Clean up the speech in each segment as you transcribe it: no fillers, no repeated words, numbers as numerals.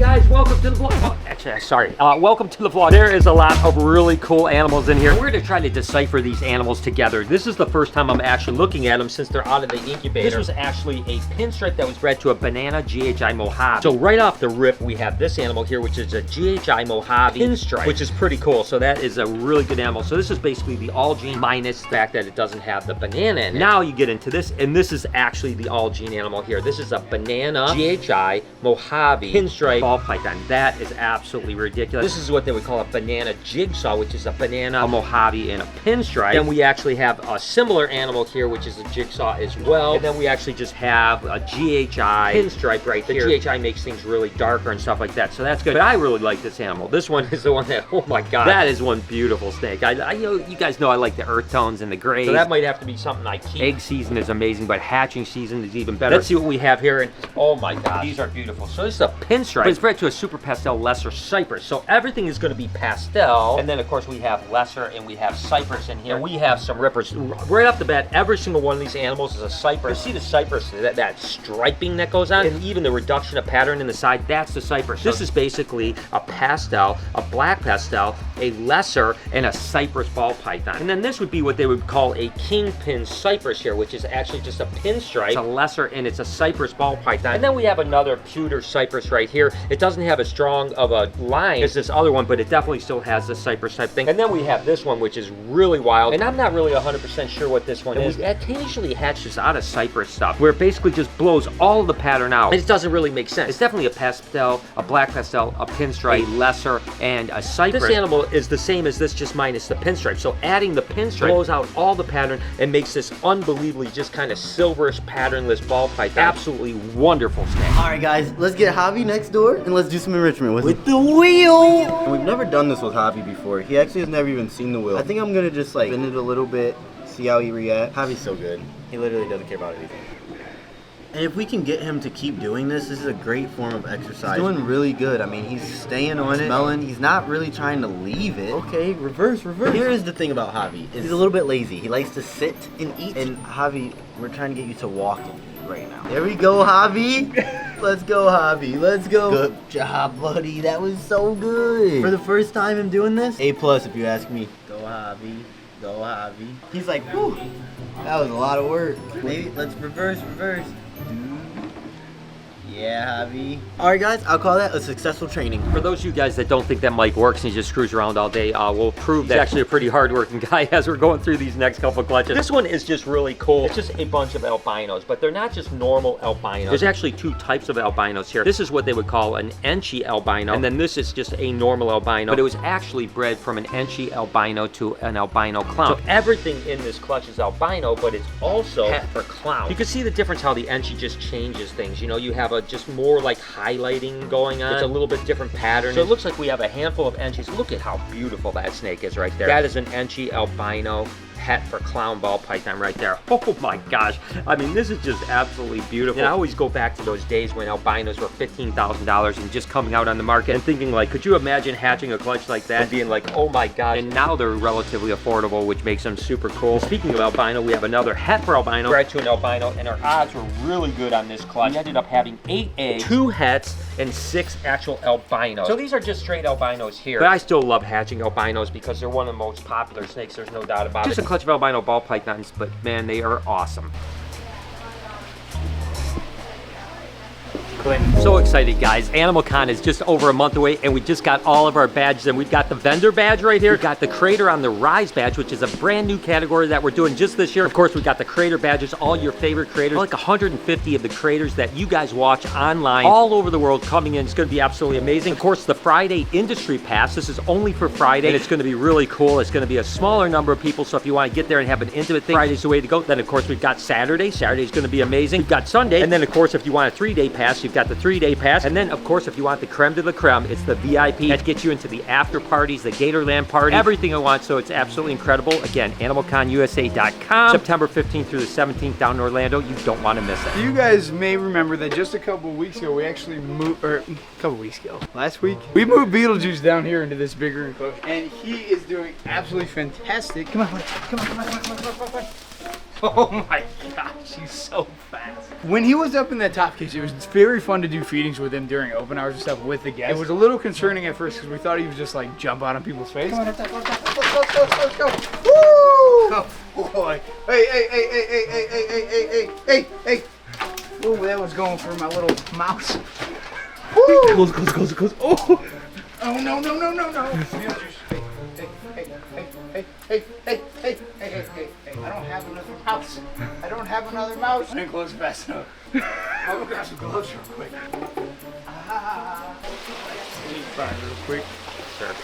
guys, welcome to the vlog. Oh, actually, sorry. Welcome to the vlog. There is a lot of really cool animals in here. We're gonna try to decipher these animals together. This is the first time I'm actually looking at them since they're out of the incubator. This was actually a pinstripe that was bred to a banana GHI Mojave. So right off the rip, we have this animal here, which is a GHI Mojave pinstripe, which is pretty cool. So that is a really good animal. So this is basically the all gene minus the fact that it doesn't have the banana in it. Now you get into this, and this is actually the all gene animal here. This is a banana GHI Mojave pinstripe ball python. That is absolutely ridiculous. This is what they would call a banana jigsaw, which is a banana, a Mojave, and a pinstripe. Then we actually have a similar animal here, which is a jigsaw as well. And then we actually just have a GHI pinstripe right here. The GHI makes things really darker and stuff like that, so that's good. But I really like this animal. This one is the one that, oh my god, that is one beautiful snake. I know you guys know I like the earth tones and the grays, so that might have to be something I keep. Egg season is amazing, but hatching season is even better. Let's see what we have here, and oh my god, these are beautiful. So this is a pinstripe, but it's bred to a super pastel lesser cypress. So everything is going to be pastel, and then of course we have lesser and we have cypress in here. And we have some rippers. Right off the bat, every single one of these animals is a cypress. You see the cypress, that striping that goes on, and even the reduction of pattern in the side, that's the cypress. This is basically a pastel, a black pastel, a lesser, and a cypress ball python. And then this would be what they would call a kingpin cypress here, which is actually just a pinstripe. It's a lesser and it's a cypress ball python. And then we have another pewter cypress right here. It doesn't have as strong of a line as this other one, but it definitely still has the cypress type thing. And then we have this one, which is really wild, and I'm not really 100% sure what this one is. It occasionally hatches out of cypress stuff, where it basically just blows all of the pattern out. It doesn't really make sense. It's definitely a pastel, a black pastel, a pinstripe, a lesser, and a cypress. This animal is the same as this, just minus the pinstripe. So adding the pinstripe blows out all the pattern and makes this unbelievably just kind of silverish, patternless ball python. Absolutely wonderful snake. All right, guys, let's get Javi next door and let's do some enrichment with the wheel. And we've never done this with Javi before. He actually has never even seen the wheel. I think I'm gonna just like spin it a little bit, see how he reacts. Javi's so good. He literally doesn't care about anything. And if we can get him to keep doing this, this is a great form of exercise. He's doing really good. I mean, he's staying on it, smelling. He's not really trying to leave it. Okay, reverse. Here is the thing about Javi. He's a little bit lazy. He likes to sit and eat. And Javi, we're trying to get you to walk and eat right now. There we go, Javi. Let's go, Javi. Let's go. Good job, buddy. That was so good. For the first time in doing this, A+ if you ask me. Go, Javi. Go, Javi. He's like, whew, that was a lot of work. Maybe let's reverse. Yeah, Javi. All right, guys, I'll call that a successful training. For those of you guys that don't think that Mike works and he just screws around all day, we'll prove that he's actually a pretty hard-working guy as we're going through these next couple clutches. This one is just really cool. It's just a bunch of albinos, but they're not just normal albinos. There's actually two types of albinos here. This is what they would call an Enchi albino, and then this is just a normal albino, but it was actually bred from an Enchi albino to an albino clown. So everything in this clutch is albino, but it's also het for clown. You can see the difference how the Enchi just changes things. You know, you have just more like highlighting going on. It's a little bit different pattern. So it looks like we have a handful of Enchis. Look at how beautiful that snake is right there. That is an Enchi albino het for clown ball python right there. Oh my gosh. I mean, this is just absolutely beautiful. And I always go back to those days when albinos were $15,000 and just coming out on the market and thinking like, could you imagine hatching a clutch like that and being like, oh my gosh. And now they're relatively affordable, which makes them super cool. And speaking of albino, we have another het for albino, bred to an albino, and our odds were really good on this clutch. We ended up having 8 eggs, 2 hets, and 6 actual albinos. So these are just straight albinos here. But I still love hatching albinos because they're one of the most popular snakes, there's no doubt about it. Just a clutch of albino ball pythons, but man, they are awesome. So excited, guys. Animal Con is just over a month away, and we just got all of our badges, and we've got the vendor badge right here. We've got the Creator on the Rise badge, which is a brand new category that we're doing just this year. Of course, we got the creator badges, all your favorite creators, like 150 of the creators that you guys watch online all over the world coming in. It's going to be absolutely amazing. Of course, the Friday Industry Pass. This is only for Friday, and it's going to be really cool. It's going to be a smaller number of people, so if you want to get there and have an intimate thing, Friday's the way to go. Then, of course, we've got Saturday. Saturday's going to be amazing. We've got Sunday, and then, of course, if you want a 3-day pass, you've got the 3-day pass. And then, of course, if you want the creme de la creme, it's the VIP. That gets you into the after parties, the Gatorland party, everything I want. So it's absolutely incredible. Again, animalconusa.com, September 15th through the 17th down in Orlando. You don't want to miss it. You guys may remember that just a couple of weeks ago, we actually moved, last week, we moved Beetlejuice down here into this bigger enclosure. And he is doing absolutely fantastic. Come on, come on. Oh my gosh, he's so fast. When he was up in that top cage, it was very fun to do feedings with him during open hours and stuff with the guests. It was a little concerning at first because we thought he would just like jump out on people's face. Come on, let's go. Woo! Oh boy. Hey. Oh, that was going for my little mouse. Woo! Close. Oh no. Hey. I don't have another mouse. I didn't close fast enough. I'm gonna grab some gloves real quick. Real quick. Sure.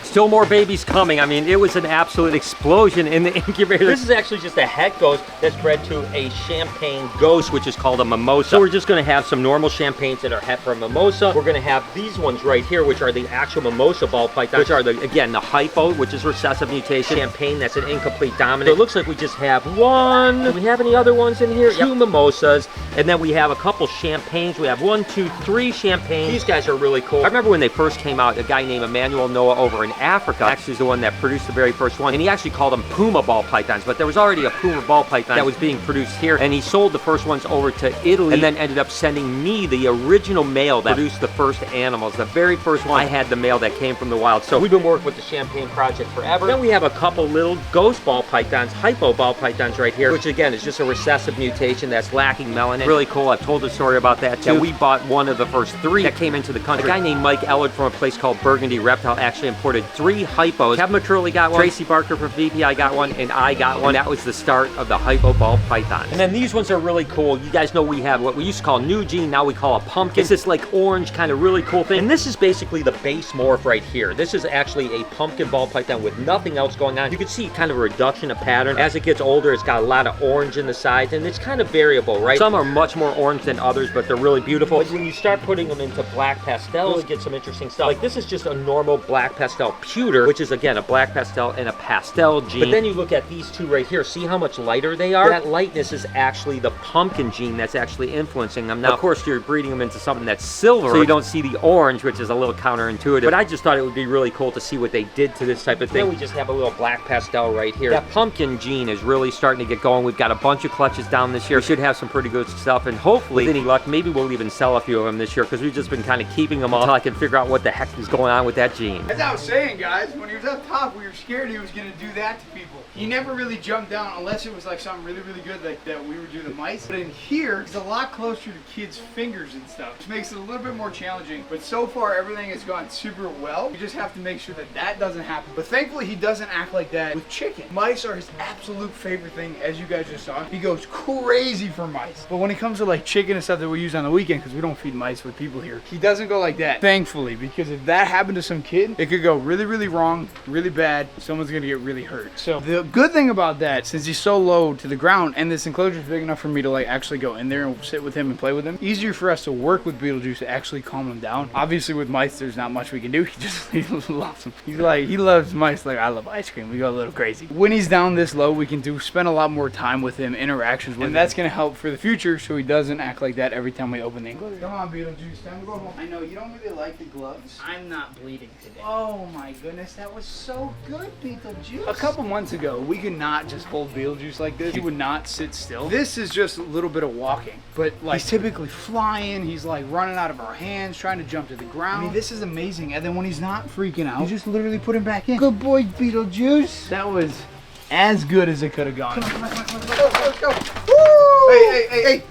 Still more babies coming. I mean, it was an absolute explosion in the incubator. This is actually just a het ghost that's bred to a champagne ghost, which is called a mimosa. So we're just gonna have some normal champagnes that are het for a mimosa. We're gonna have these ones right here, which are the actual mimosa ball pythons, which are again, the hypo, which is recessive mutation, champagne, that's an incomplete dominant. So it looks like we just have one. Do we have any other ones in here? Two mimosas, and then we have a couple champagnes. We have 1, 2, 3 champagnes. These guys are really cool. I remember when they first came out, a guy named Emmanuel Noah over in Africa actually is the one that produced the very first one, and he actually called them Puma ball pythons, but there was already a Puma ball python that was being produced here, and he sold the first ones over to Italy and then ended up sending me the original male that produced the first animals. The very first one, I had the male that came from the wild. So we've been working with the Champagne Project forever. Then we have a couple little ghost ball pythons, hypo ball pythons right here, which again is just a recessive mutation that's lacking melanin. Really cool. I've told a story about that too. We bought one of the first 3 that came into the country. A guy named Mike Ellard from a place called Burgundy Reptile actually imported 3 hypos. Kevin McCurley got one, Tracy Barker from VPI got one, and I got one. That was the start of the hypo ball python. And then these ones are really cool. You guys know we have what we used to call New Gene, now we call a pumpkin. It's this like orange kind of really cool thing. And this is basically the base morph right here. This is actually a pumpkin ball python with nothing else going on. You can see kind of a reduction of pattern. As it gets older, it's got a lot of orange in the sides, and it's kind of variable, right? Some are much more orange than others, but they're really beautiful. But when you start putting them into black pastels, you get some interesting stuff. Like this is just a normal black pastel pewter, which is again a black pastel and a pastel gene. But then you look at these two right here, see how much lighter they are? That lightness is actually the pumpkin gene that's actually influencing them. Now, of course, you're breeding them into something that's silver, so you don't see the orange, which is a little counterintuitive. But I just thought it would be really cool to see what they did to this type of thing. Then we just have a little black pastel right here. That pumpkin gene is really starting to get going. We've got a bunch of clutches down this year. We should have some pretty good stuff, and hopefully, with any luck, maybe we'll even sell a few of them this year, because we've just been kind of keeping them all until I can figure out what the heck is going on with that gene. As I was saying, guys, when he was up top, we were scared he was going to do that to people. He never really jumped down unless it was like something really, really good like that we would do the mice. But in here, it's a lot closer to kids' fingers and stuff, which makes it a little bit more challenging. But so far, everything has gone super well. We just have to make sure that that doesn't happen. But thankfully, he doesn't act like that with chicken. Mice are his absolute favorite thing, as you guys just saw. He goes crazy for mice. But when it comes to like chicken and stuff that we use on the weekend, because we don't feed mice with people here, he doesn't go like that, thankfully, because if that happened to some kid, it could go really, really wrong, really bad. Someone's gonna get really hurt. So the good thing about that, since he's so low to the ground and this enclosure is big enough for me to like actually go in there and sit with him and play with him, easier for us to work with Beetlejuice to actually calm him down. Obviously with mice, there's not much we can do. He loves them. He loves mice like I love ice cream. We go a little crazy. When he's down this low, we can spend a lot more time with him, interactions with him. And that's gonna help for the future so he doesn't act like that every time we open the enclosure. Come on, Beetlejuice, time to go home. I know you don't really like the gloves. I'm not bleeding today. Oh my goodness, that was so good, Beetlejuice. A couple months ago, we could not just hold Beetlejuice like this. He would not sit still. This is just a little bit of walking, but like he's typically flying. He's like running out of our hands, trying to jump to the ground. I mean, this is amazing. And then when he's not freaking out, you just literally put him back in. Good boy, Beetlejuice. That was as good as it could have gone. Come on, let's go. Woo! Hey.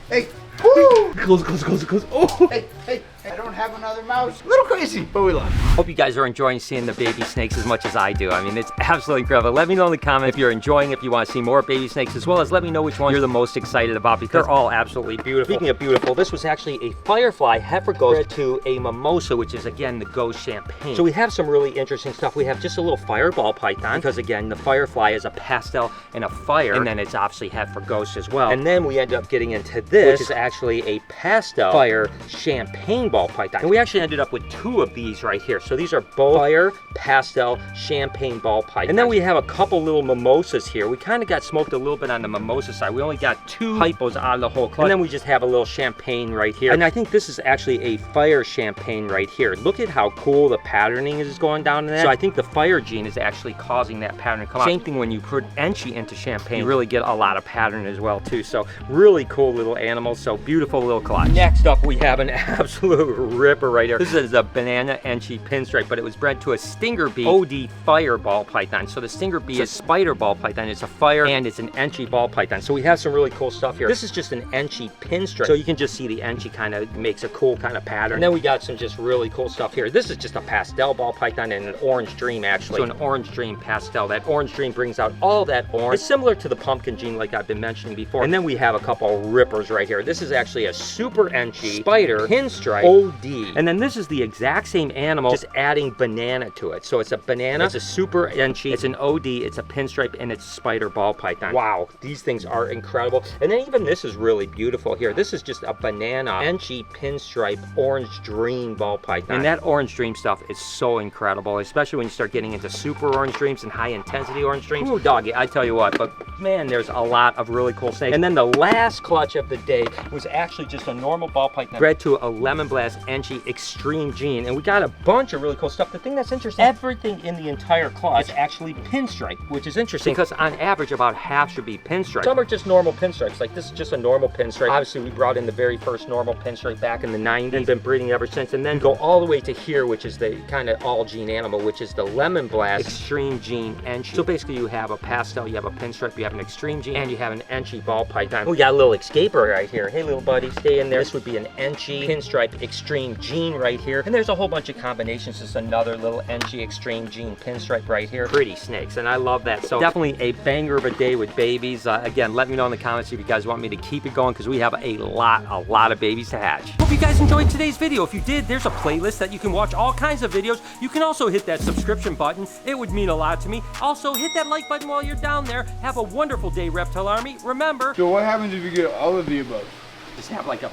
Woo! Close. Oh! Hey. I don't have another mouse. A little crazy, but we love it. Hope you guys are enjoying seeing the baby snakes as much as I do. I mean, it's absolutely incredible. Let me know in the comments if you're enjoying, if you want to see more baby snakes, as well as let me know which one you're the most excited about, because they're all absolutely beautiful. Speaking of beautiful, this was actually a firefly heifer ghost to a mimosa, which is again the ghost champagne. So we have some really interesting stuff. We have just a little fireball python, because again, the firefly is a pastel and a fire, and then it's obviously heifer ghost as well. And then we end up getting into this, which is actually a pastel fire champagne ball python. And we actually ended up with 2 of these right here. So these are both fire pastel champagne ball pythons. And then we have a couple little mimosas here. We kind of got smoked a little bit on the mimosa side. We only got 2 hypos out of the whole clutch. And then we just have a little champagne right here. And I think this is actually a fire champagne right here. Look at how cool the patterning is going down in that. So I think the fire gene is actually causing that pattern to come out. Same thing when you put enchi into champagne, you really get a lot of pattern as well too. So really cool little animals. So beautiful little clutch. Next up, we have an absolute ripper right here. This is a banana enchi pinstripe, but it was bred to a stinger bee OD fire ball python. So the stinger bee is spider ball python. It's a fire and it's an enchi ball python. So we have some really cool stuff here. This is just an enchi pinstripe. So you can just see the enchi kind of makes a cool kind of pattern. And then we got some just really cool stuff here. This is just a pastel ball python and an orange dream actually. So an orange dream pastel. That orange dream brings out all that orange. It's similar to the pumpkin gene like I've been mentioning before. And then we have a couple rippers right here. This is actually a super enchi spider pinstripe OD. And then this is the exact same animal, just adding banana to it. So it's a banana, it's a super enchi, it's an OD, it's a pinstripe, and it's spider ball python. Wow, these things are incredible. And then even this is really beautiful here. This is just a banana enchi pinstripe orange dream ball python. And that orange dream stuff is so incredible, especially when you start getting into super orange dreams and high intensity orange dreams. Ooh, doggy, I tell you what, but man, there's a lot of really cool snakes. And then the last clutch of the day was actually just a normal ball python bred to a lemon blast enchi extreme gene. And we got a bunch of really cool stuff. The thing that's interesting, everything in the entire clutch is actually pinstripe, which is interesting because on average about half should be pinstripe. Some are just normal pinstripes, like this is just a normal pinstripe. Obviously we brought in the very first normal pinstripe back in the 90s and been breeding ever since, and then go all the way to here, which is the kind of all gene animal, which is the lemon blast extreme gene enchi. So basically you have a pastel, you have a pinstripe, you have an extreme gene, and you have an enchi ball python. We got a little escaper right here. Hey little buddy, stay in there. This would be an enchi pinstripe extreme gene right here, and there's a whole bunch of combinations. Just another little enchi extreme gene pinstripe right here. Pretty snakes, and I love that. So definitely a banger of a day with babies. Again, let me know in the comments if you guys want me to keep it going, because we have a lot of babies to hatch. Hope you guys enjoyed today's video. If you did, there's a playlist that you can watch all kinds of videos. You can also hit that subscription button. It would mean a lot to me. Also, hit that like button while you're down there. Have a wonderful day, Reptile Army. Remember, So what happens if you get all of the above? just have like a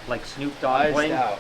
like Snoop Dogg playing. Out.